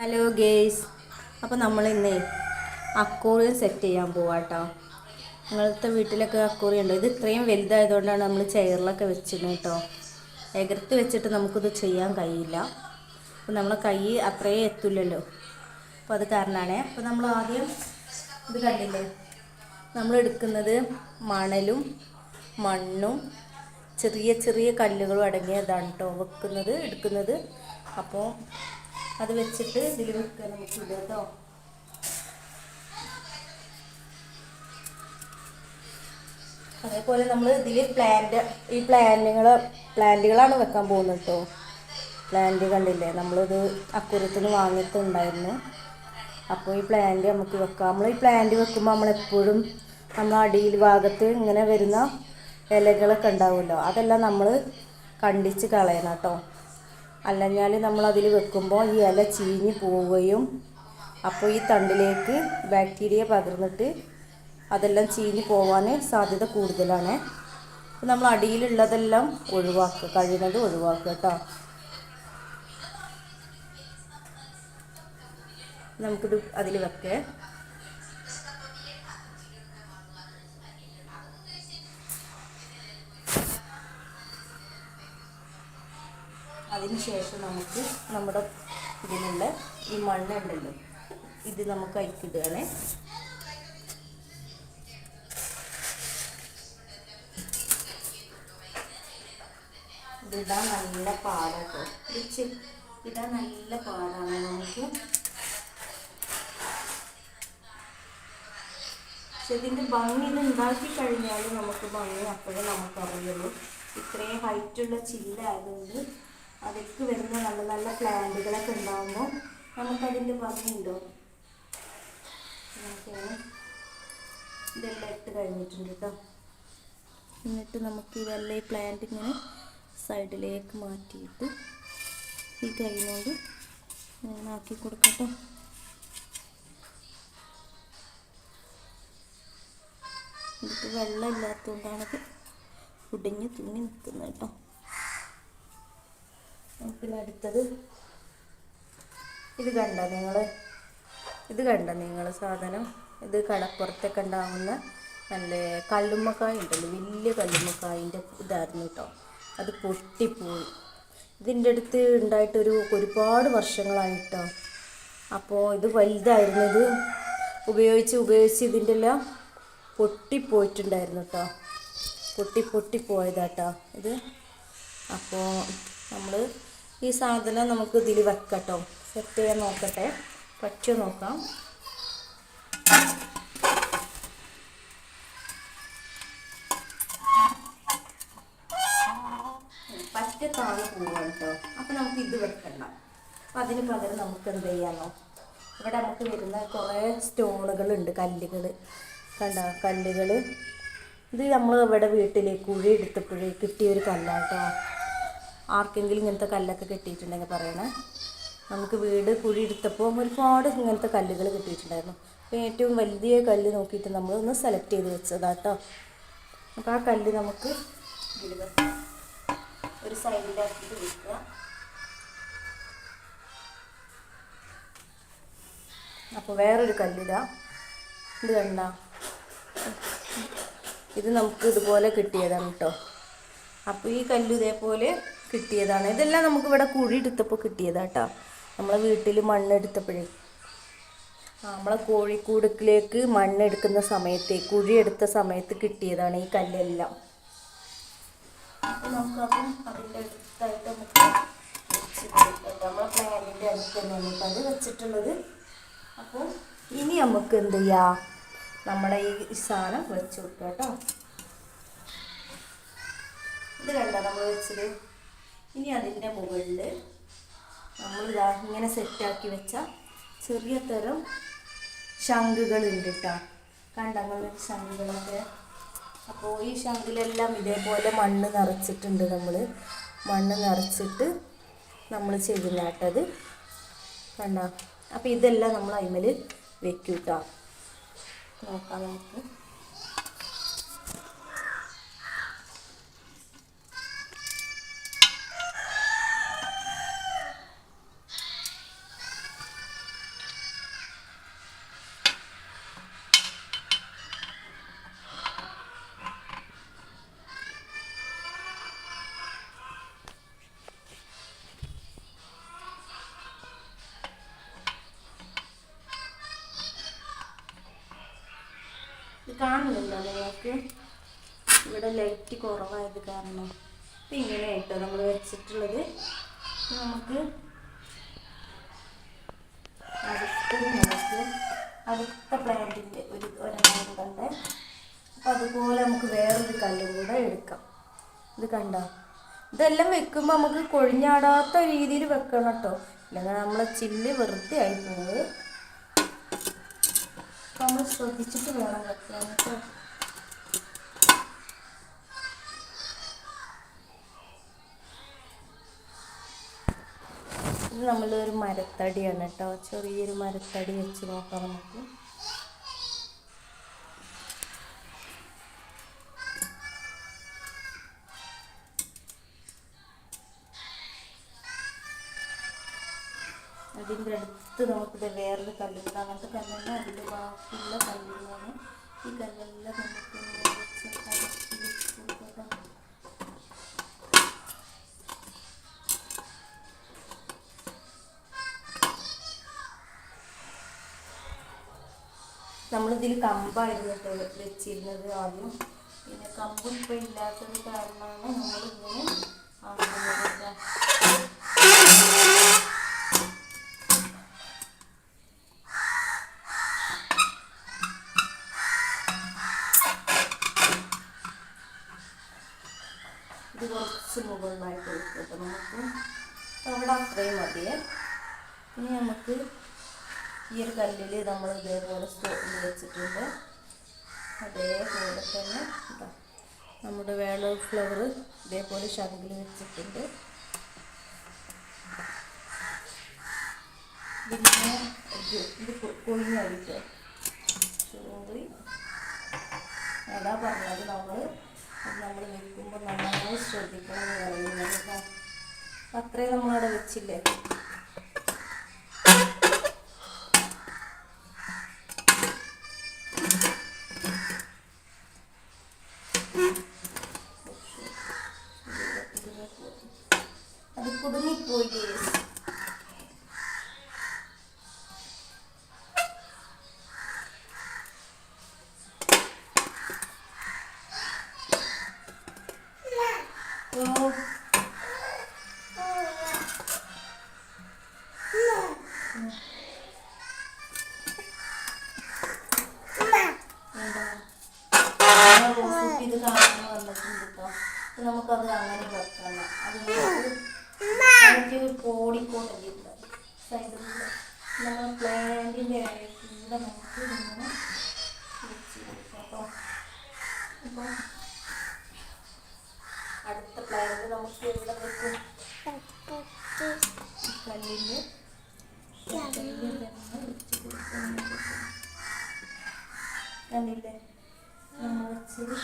Hello guys, അപ്പോൾ നമ്മൾ ഇന്നേ അക്വേറിയം സെറ്റ് ചെയ്യാൻ പോവാട്ടോ. നിങ്ങളത്തെ വീട്ടിലൊക്കെ അക്വേറിയം ഉണ്ടോ? ഇത് ഇത്രയും വലുതായതുകൊണ്ടാണ് നമ്മൾ ചെയറിലൊക്കെ വെച്ചിരുന്നത് കേട്ടോ. എകർത്ത് വെച്ചിട്ട് നമുക്കിത് ചെയ്യാൻ കഴിയില്ല. അപ്പോൾ നമ്മളെ കൈ അത്രയും എത്തില്ലല്ലോ. അപ്പോൾ അത് കാരണമാണ്. അപ്പോൾ നമ്മൾ ആദ്യം ഇത് കണ്ടില്ലേ, നമ്മൾ എടുക്കുന്നത് മണലും മണ്ണും ചെറിയ ചെറിയ കല്ലുകളും അടങ്ങിയതാണ് കേട്ടോ എടുക്കുന്നത്. അപ്പോൾ അത് വെച്ചിട്ട് ഇതിൽ വെക്കുക നമുക്ക് കേട്ടോ. അതേപോലെ നമ്മൾ ഇതിൽ പ്ലാന്റുകളാണ് വെക്കാൻ പോകുന്നത് കേട്ടോ. പ്ലാന്റ് കണ്ടില്ലേ, നമ്മളിത് അക്വേറിയത്തിന് വാങ്ങിയിട്ടുണ്ടായിരുന്നു. അപ്പോൾ ഈ പ്ലാന്റ് നമുക്ക് വെക്കാം. നമ്മൾ ഈ പ്ലാന്റ് വെക്കുമ്പോൾ നമ്മളെപ്പോഴും നമ്മൾ അടിയിൽ ഭാഗത്ത് ഇങ്ങനെ വരുന്ന ഇലകളൊക്കെ ഉണ്ടാവുമല്ലോ, അതെല്ലാം നമ്മൾ കണ്ടിച്ച് കളയണം കേട്ടോ. അല്ലെങ്കിൽ നമ്മളതിൽ വെക്കുമ്പോൾ ഈ ഇല ചീഞ്ഞ് പോവുകയും അപ്പോൾ ഈ തണ്ടിലേക്ക് ബാക്ടീരിയ പകർന്നിട്ട് അതെല്ലാം ചീഞ്ഞ് പോവാൻ സാധ്യത കൂടുതലാണ്. അപ്പോൾ നമ്മൾ അടിയിലുള്ളതെല്ലാം ഒഴിവാക്കുക, കഴിയുന്നത് ഒഴിവാക്കുക കേട്ടോ. നമുക്കിത് അതിൽ വെക്കേ. അതിനുശേഷം നമുക്ക് നമ്മുടെ ഇതിനുള്ള ഈ മണ്ണുണ്ടല്ലോ, ഇത് നമുക്ക് അയക്കിടുകയാണേ. ഇതിടാൻ നല്ല പാടാട്ടോ, ഇടാൻ നല്ല പാടാണ് നമുക്ക്. പക്ഷെ ഇതിൻ്റെ ഭംഗി ഇത് ഉണ്ടാക്കി കഴിഞ്ഞാൽ നമുക്ക് ഭംഗി അപ്പോഴേ നമുക്കറിയുള്ളൂ. ഇത്രയും ഹൈറ്റുള്ള ചില്ലായതുകൊണ്ട് അതിലേക്ക് വരുന്ന നല്ല നല്ല പ്ലാന്റുകളൊക്കെ ഉണ്ടാകുമ്പോൾ നമുക്കതിൻ്റെ ഭംഗിയുണ്ടോ. ഇതെല്ലാം ഇട്ട് കഴിഞ്ഞിട്ടുണ്ട് കേട്ടോ. എന്നിട്ട് നമുക്ക് ഈ വെള്ള പ്ലാന്റ് ഇങ്ങനെ സൈഡിലേക്ക് മാറ്റിയിട്ട് ഈ കൈ കൊണ്ട് ഇങ്ങനെ ആക്കി കൊടുക്കട്ടോ. ഇതിട്ട് വെള്ളം ഇല്ലാത്തതുകൊണ്ടാണത് കുടിഞ്ഞ് തൂങ്ങി നിൽക്കുന്നത് കേട്ടോ. പിന്നെ അടുത്തത് ഇത് കണ്ട നിങ്ങൾ സാധനം, ഇത് കടപ്പുറത്തൊക്കെ ഉണ്ടാകുന്ന നല്ല കല്ലുമ്മക്കായ ഉണ്ടല്ലോ, വലിയ കല്ലുമ്മക്കായൻ്റെ ഇതായിരുന്നു കേട്ടോ. അത് പൊട്ടിപ്പോയി. ഇതിൻ്റെ അടുത്ത് ഉണ്ടായിട്ടൊരു ഒരുപാട് വർഷങ്ങളായിട്ടോ. അപ്പോൾ ഇത് വലുതായിരുന്നു. ഇത് ഉപയോഗിച്ച് ഇതിൻ്റെ എല്ലാം പൊട്ടിപ്പോയിട്ടുണ്ടായിരുന്നു കേട്ടോ. പൊട്ടിപ്പോയതാട്ടോ ഇത്. അപ്പോൾ നമ്മൾ ഈ സാധനം നമുക്ക് ഇതിൽ വെക്കട്ടോ. സെറ്റ് ചെയ്യാൻ നോക്കട്ടെ, പറ്റുമോ നോക്കാം. പറ്റത്താണ് പോവാണ് കേട്ടോ. അപ്പോൾ നമുക്ക് ഇത് വെക്കണ്ട. അപ്പം അതിന് പകരം നമുക്ക് എന്ത് ചെയ്യാമോ, ഇവിടെ നമുക്ക് വരുന്ന കുറേ സ്റ്റോണുകളുണ്ട്, കല്ലുകൾ. ഇത് നമ്മൾ ഇവിടെ വീട്ടിൽ കുഴി എടുത്തപ്പോഴേ കിട്ടിയൊരു കല്ലാട്ടോ. ആർക്കെങ്കിലും ഇങ്ങനത്തെ കല്ലൊക്കെ കിട്ടിയിട്ടുണ്ടെങ്കിൽ പറയണേ. നമുക്ക് വീട് കുഴി എടുത്തപ്പോൾ ഒരുപാട് ഇങ്ങനത്തെ കല്ലുകൾ കിട്ടിയിട്ടുണ്ടായിരുന്നു. അപ്പോൾ ഏറ്റവും വലിയ കല്ല് നോക്കിയിട്ട് നമ്മളൊന്ന് സെലക്ട് ചെയ്ത് വെച്ചതാട്ടോ. അപ്പോൾ ആ കല്ല് നമുക്ക് ഇതിൽ ഒരു സൈഡിലാക്കിയിട്ട് വെക്കുക. അപ്പോൾ വേറൊരു കല്ലിതാ, ഇത് കണ്ട, ഇത് നമുക്ക് ഇതുപോലെ കിട്ടിയതാണ് കേട്ടോ. അപ്പോൾ ഈ കല്ല് ഇതേപോലെ കിട്ടിയതാണ്. ഇതെല്ലാം നമുക്ക് ഇവിടെ കുഴി എടുത്തപ്പോൾ കിട്ടിയതാട്ടോ. നമ്മളെ വീട്ടിൽ മണ്ണെടുത്തപ്പോഴേ നമ്മളെ കോഴിക്കൂടുക്കിലേക്ക് മണ്ണെടുക്കുന്ന സമയത്ത്, കുഴി എടുത്ത സമയത്ത് കിട്ടിയതാണ് ഈ കല്ലെല്ലാം. അപ്പോൾ നമുക്കതും അതിൻ്റെ അടുത്തായിട്ട് നമുക്ക് വെച്ചിട്ടുണ്ട്. നമ്മളെ പ്ലാനിൻ്റെ അടുത്ത് തന്നെയാണ് അത് വെച്ചിട്ടുള്ളത്. അപ്പോൾ ഇനി നമുക്ക് എന്ത് ചെയ്യാം, നമ്മുടെ ഈ സാധനം വെച്ച് കൊടുക്കുക കേട്ടോ. ഇത് കണ്ട നമ്മൾ വെച്ചത്. ഇനി അതിൻ്റെ മുകളിൽ നമ്മളിതാ ഇങ്ങനെ സെറ്റാക്കി വെച്ച ചെറിയ തരം ശംഖുകളുണ്ട് കേട്ടോ. കണ്ടങ്ങൾ ശംഖുകളൊക്കെ. അപ്പോൾ ഈ ശംഖിലെല്ലാം ഇതേപോലെ മണ്ണ് നിറച്ചിട്ടുണ്ട്. മണ്ണ് നിറച്ചിട്ട് നമ്മൾ ചെയ്യുന്ന കേട്ടത് കണ്ട. അപ്പോൾ ഇതെല്ലാം നമ്മൾ അതിന്മേൽ വെക്കും കേട്ടോ. നോക്കാം നമുക്ക്. കാണുന്നില്ല നിങ്ങൾക്ക്, ഇവിടെ ലൈറ്റ് കുറവായത് കാരണം. അപ്പം ഇങ്ങനെയായിട്ടോ നമ്മൾ വെച്ചിട്ടുള്ളത്. നമുക്ക് അടുത്ത പ്ലാന്റിൻ്റെ ഒരെണ്ണം കണ്ടേ. അപ്പം അതുപോലെ നമുക്ക് വേറൊരു കല്ലും കൂടെ എടുക്കാം. ഇത് കണ്ടോ, ഇതെല്ലാം വെക്കുമ്പോൾ നമുക്ക് കൊഴിഞ്ഞാടാത്ത രീതിയിൽ വെക്കണം കേട്ടോ, അല്ലെങ്കിൽ നമ്മളെ ചില്ല് വെറുതെ ആയി പോകുന്നത്. അപ്പം നമ്മൾ ശ്രദ്ധിച്ചിട്ട് വേണം വെക്കാൻ കേട്ടോ. ഇത് നമ്മളൊരു മരത്തടിയാണ് കേട്ടോ, ചെറിയൊരു മരത്തടി വെച്ച് നോക്കാം നമുക്ക്. അതിൻ്റെ അടുത്ത് നമുക്കിത് വേറൊരു കല്ലുണ്ട്, അങ്ങനത്തെ കല്ലെല്ലാം അതിൻ്റെ ബാക്കിയുള്ള കല്ലുകളാണ്. ഈ കല്ലെല്ലാം നമുക്ക് നമ്മളിതിൽ കമ്പായിരുന്നു കേട്ടോ വെച്ചിരുന്നത് ആദ്യം. പിന്നെ കമ്പ് ഇപ്പോൾ ഇല്ലാത്തത് കാരണമാണ് നമ്മളിങ്ങനെ ആക്കുന്നത്. ഇത് കുറച്ച് മുകളിലായിട്ട് വെക്കട്ടെ നമുക്ക്. അവിടെ അത്രയും മതിയേ. ഇനി നമുക്ക് ഈ ഒരു കല്ലിൽ നമ്മൾ ഇതേപോലെ സ്റ്റോപ്പിൽ വെച്ചിട്ടുണ്ട്. അതേപോലെ തന്നെ നമ്മുടെ വേള ഫ്ലവർ ഇതേപോലെ ശംഖിൽ വെച്ചിട്ടുണ്ട്. പിന്നെ ഇത് കൊഴിഞ്ഞടിക്കുക ചൂടി അതാ പറഞ്ഞത്. നമ്മൾ വെക്കുമ്പോൾ നന്നായി ശ്രദ്ധിക്കണം എന്ന് പറയുന്നത്. അത്രയും നമ്മളവിടെ വെച്ചില്ലേ. അത് കുടുങ്ങിപ്പോയി. ഇത് കാണാൻ വന്നിട്ടുണ്ട് കേട്ടോ. നമുക്കത് അങ്ങനെ വെക്കണം. അത് നമുക്ക് കോടിക്കോട്ടില്ല സൈഡിൽ നമ്മൾ പ്ലാന്റിൻ്റെ കൂടെ നമുക്ക് ഇങ്ങനെ വെച്ച് കൊടുക്കാം കേട്ടോ. അപ്പോൾ അടുത്ത പ്ലാന്റ് നമുക്ക് ഇവിടെ വെക്കും. കല്ലിൽ വെച്ച് കൊടുക്കാൻ കല്ലില്ലേ നമ്മൾ വെച്ചത്.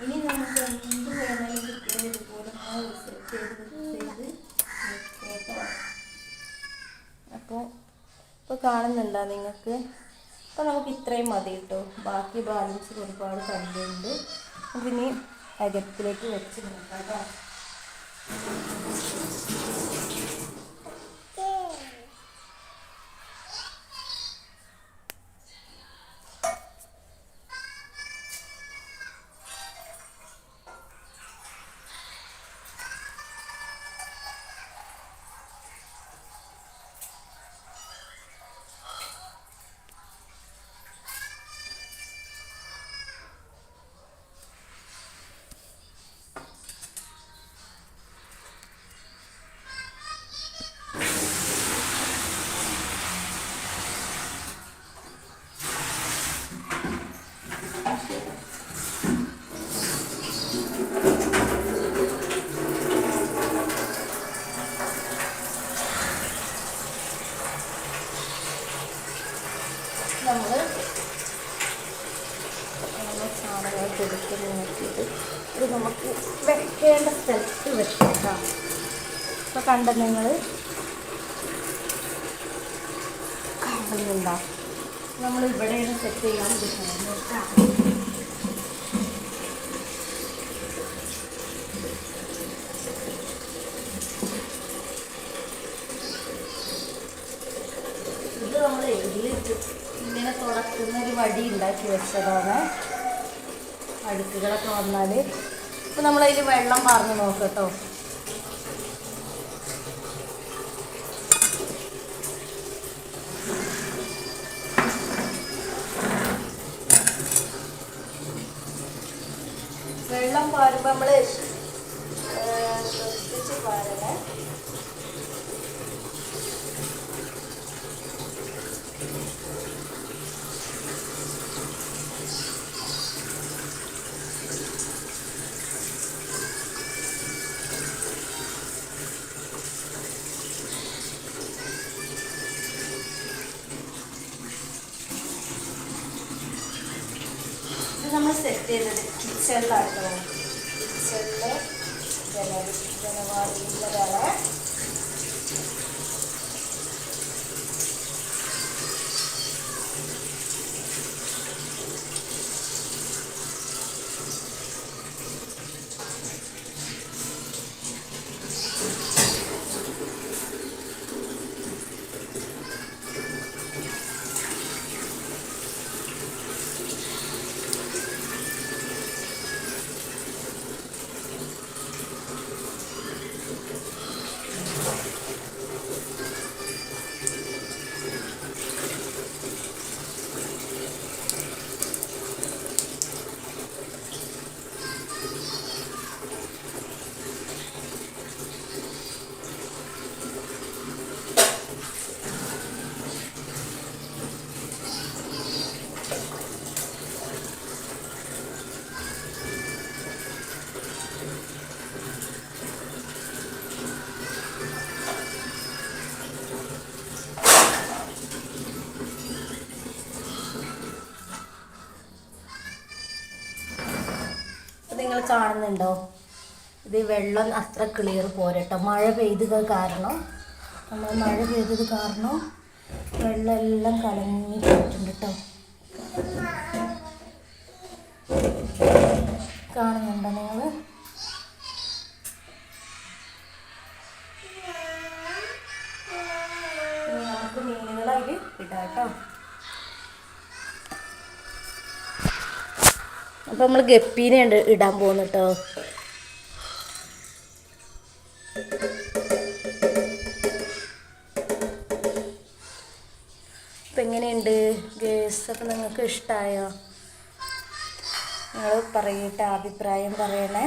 ഇനി നമുക്ക് എന്ത് വേണമെങ്കിലും കിട്ടിയാൽ ഇതുപോലെ സെറ്റ് ചെയ്ത് കേട്ടോ. അപ്പോൾ കാണുന്നുണ്ടോ നിങ്ങൾക്ക്? അപ്പോൾ നമുക്ക് ഇത്രയും മതി കേട്ടോ. ബാക്കി ബാലൻസ് ഒരുപാട് കല്ലുണ്ട്. നമുക്കിനി അകത്തിലേക്ക് വെച്ച് നോക്കാം കേട്ടോ. നമ്മൾ സാധനങ്ങൾ കൊടുത്ത് നോക്കിയിട്ട് ഇത് നമുക്ക് വെക്കേണ്ട സ്ഥലത്ത് വെക്കാം. ഇപ്പോൾ കണ്ട നിങ്ങൾ കാണുന്നുണ്ടോ? നമ്മൾ ഇവിടെയാണ് സെറ്റ് ചെയ്യാൻ പറ്റുന്നത്. ഇത് നമ്മൾ ഇതിൽ ഇങ്ങനെ തുറക്കുന്ന ഒരു വടി ഉണ്ടാക്കി വെച്ചതാണ്. അഴുക്കുകളൊക്കെ വന്നാൽ ഇപ്പം നമ്മളതിൽ വെള്ളം പാർന്ന് നോക്കട്ടോ. വെള്ളം പാരുമ്പോൾ നമ്മൾ ശ്രദ്ധിച്ച് പാരണേ. നമ്മൾ സെറ്റ് ചെയ്തത് കിച്ചണിലാട്ടോ. കിച്ചണിൽ ജനവാതിലതാണ്. നിങ്ങൾ കാണുന്നുണ്ടോ? ഇത് വെള്ളം അത്ര ക്ലിയർ പോരട്ടോ. മഴ പെയ്തത് കാരണം വെള്ളം എല്ലാം കലങ്ങി പോയിട്ടുണ്ട് കേട്ടോ. കാണുന്നുണ്ടോ നിങ്ങൾ? നമുക്ക് മീനുകളായിട്ട് ഇടാം കേട്ടോ. അപ്പോൾ നമ്മൾ ഗപ്പീനെ ഇടാൻ പോകുന്നു കേട്ടോ. അപ്പം എങ്ങനെയുണ്ട് ഗേസ്? അപ്പം നിങ്ങൾക്ക് ഇഷ്ടമായോ? നിങ്ങൾ പറയട്ടെ, അഭിപ്രായം പറയണേ.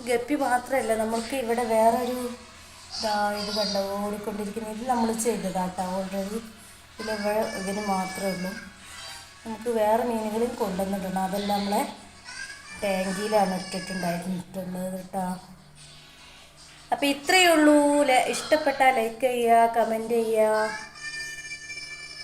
ഗപ്പി മാത്രമല്ല, നമ്മൾക്ക് ഇവിടെ വേറൊരു ഇത് കണ്ടോ ഓടിക്കൊണ്ടിരിക്കുന്നത്. ഇത് നമ്മൾ ചെയ്തതാട്ടോ ഓൾറെഡി. ഇതിന് മാത്രമേ ഉള്ളൂ. നമുക്ക് വേറെ മീനുകളും കൊണ്ടുവന്നിട്ടുണ്ട്. അതെല്ലാം നമ്മളെ ടാങ്കിയിലാണ് ഇട്ടിട്ടുണ്ടായിട്ടുള്ളത് കേട്ടോ. അപ്പോൾ ഇത്രയേ ഉള്ളൂ. ഇഷ്ടപ്പെട്ടാൽ ലൈക്ക് ചെയ്യുക, കമൻറ്റ് ചെയ്യുക.